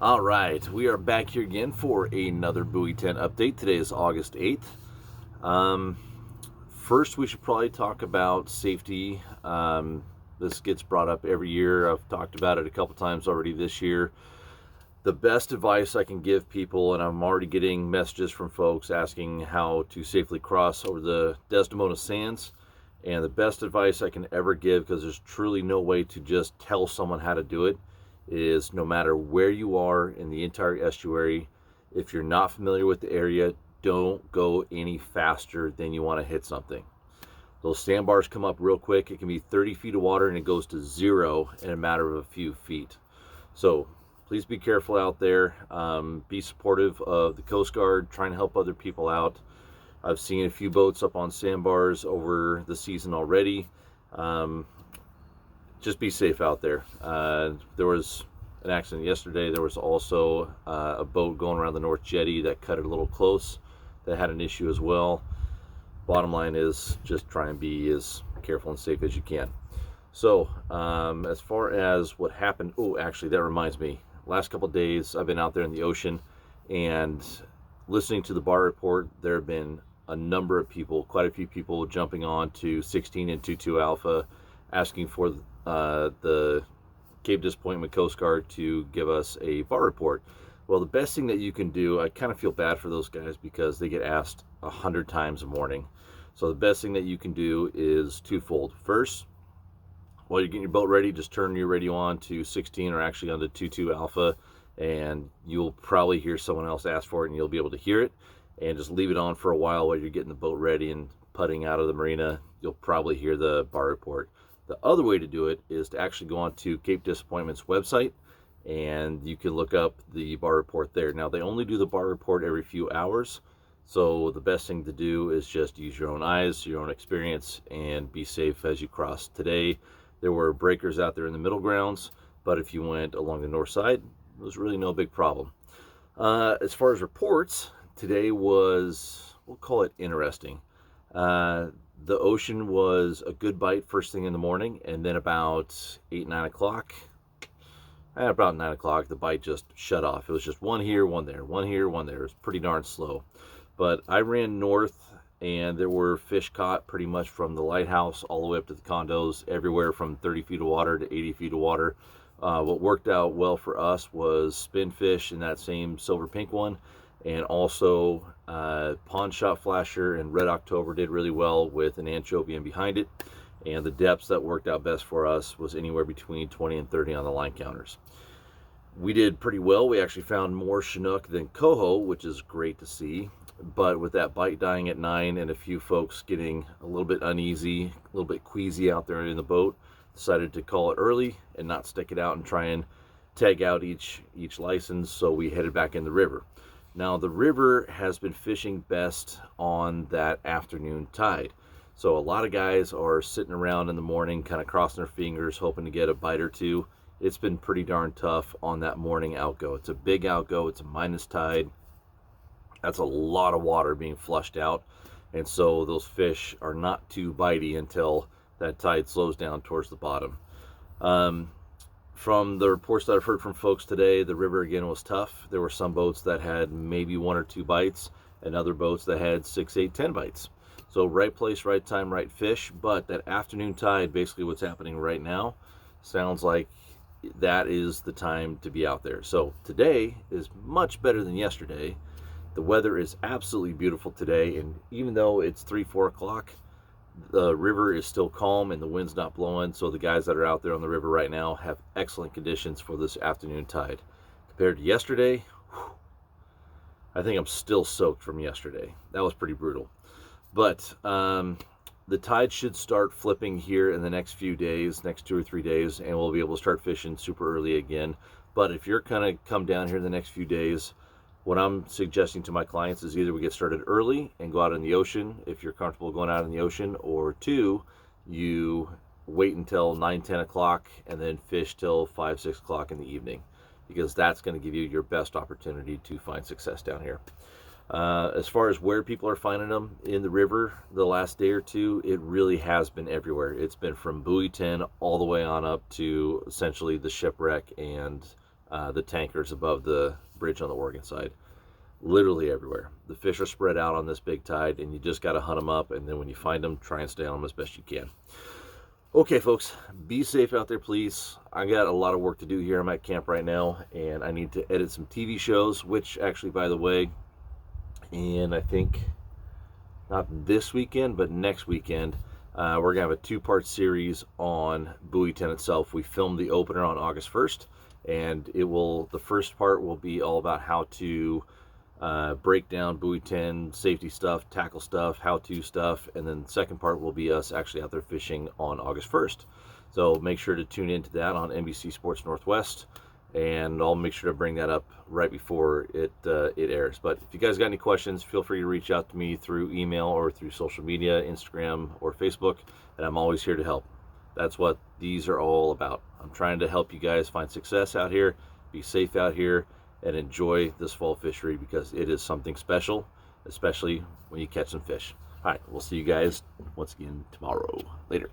All right, we are back here again for another Buoy 10 update. Today is August 8th. Um, First, we should probably talk about safety. This gets brought up every year. I've talked about it a couple times already this year. The best advice I can give people, and I'm already getting messages from folks asking how to safely cross over the Desdemona Sands. And the best advice I can ever give, because there's truly no way to just tell someone how to do it, is no matter where you are in the entire estuary, if you're not familiar with the area, don't go any faster than you want to hit something. Those sandbars come up real quick. It can be 30 feet of water and it goes to zero in a matter of a few feet. So please be careful out there. Be supportive of the Coast Guard, trying to help other people out. I've seen a few boats up on sandbars over the season already. Just be safe out there. There was an accident yesterday. There was also a boat going around the North Jetty that cut it a little close that had an issue as well. Bottom line is just try and be as careful and safe as you can. So as far as what happened, actually that reminds me, last couple of days I've been out there in the ocean and listening to the bar report. There have been a number of people, quite a few people, jumping on to 16 and 22 Alpha, asking for the Cape Disappointment Coast Guard to give us a bar report. Well, the best thing that you can do, I kind of feel bad for those guys because they get asked 100 times a morning. So the best thing that you can do is twofold. First, while you're getting your boat ready, just turn your radio on to 16 or actually on to 22 Alpha, and you'll probably hear someone else ask for it and you'll be able to hear it. And just leave it on for a while you're getting the boat ready and putting out of the marina. You'll probably hear the bar report. The other way to do it is to actually go on to Cape Disappointment's website, and you can look up the bar report there. Now, they only do the bar report every few hours, so the best thing to do is just use your own eyes, your own experience, and be safe as you cross. Today, there were breakers out there in the middle grounds, but if you went along the north side, it was really no big problem. As far as reports, today was, we'll call it interesting. The ocean was a good bite first thing in the morning, and then about 9 o'clock, the bite just shut off. It was just one here, one there, one here, one there. It was pretty darn slow. But I ran north, and there were fish caught pretty much from the lighthouse all the way up to the condos, everywhere from 30 feet of water to 80 feet of water. What worked out well for us was spinfish in that same silver pink one, and also pond shot flasher and red October did really well with an anchovy in behind it. And the depths that worked out best for us was anywhere between 20 and 30 on the line counters. We did pretty well. We actually found more Chinook than coho, which is great to see. But with that bite dying at 9 and a few folks getting a little bit uneasy, a little bit queasy out there in the boat, decided to call it early and not stick it out and try and tag out each license. So we headed back in the river. Now, the river has been fishing best on that afternoon tide. So a lot of guys are sitting around in the morning, kind of crossing their fingers, hoping to get a bite or two. It's been pretty darn tough on that morning outgo. It's a big outgo. It's a minus tide. That's a lot of water being flushed out. And so those fish are not too bitey until that tide slows down towards the bottom. From the reports that I've heard from folks today, the river again was tough. There were some boats that had maybe 1 or 2 bites, and other boats that had 6, 8, 10 bites. So right place, right time, right fish. But that afternoon tide, basically what's happening right now, sounds like that is the time to be out there. So today is much better than yesterday. The weather is absolutely beautiful today, and even though it's 3, 4 o'clock, the river is still calm and the wind's not blowing. So the guys that are out there on the river right now have excellent conditions for this afternoon tide. Compared to yesterday, I think I'm still soaked from yesterday. That was pretty brutal. But the tide should start flipping here in the next few days, next 2 or 3 days, and we'll be able to start fishing super early again. But if you're going to come down here in the next few days, what I'm suggesting to my clients is either we get started early and go out in the ocean if you're comfortable going out in the ocean, or 2, you wait until 9, 10 o'clock and then fish till 5, 6 o'clock in the evening, because that's going to give you your best opportunity to find success down here. As far as where people are finding them in the river the last day or two, it really has been everywhere. It's been from Buoy 10 all the way on up to essentially the shipwreck and the tankers above the bridge on the Oregon side. Literally everywhere. The fish are spread out on this big tide, and you just got to hunt them up, and then when you find them, try and stay on them as best you can. Okay, folks, be safe out there, please. I got a lot of work to do here. I'm at camp right now, and I need to edit some TV shows, which actually, by the way, and I think not this weekend, but next weekend, we're gonna have a 2-part series on Buoy 10 itself. We filmed the opener on August 1st, and the first part will be all about how to break down Buoy 10 safety stuff, tackle stuff, how-to stuff, and then the second part will be us actually out there fishing on August 1st. So make sure to tune into that on NBC Sports Northwest, and I'll make sure to bring that up right before it airs. But if you guys got any questions, feel free to reach out to me through email or through social media, Instagram or Facebook, and I'm always here to help. That's what these are all about. I'm trying to help you guys find success out here, be safe out here, and enjoy this fall fishery, because it is something special, especially when you catch some fish. All right, we'll see you guys once again tomorrow. Later.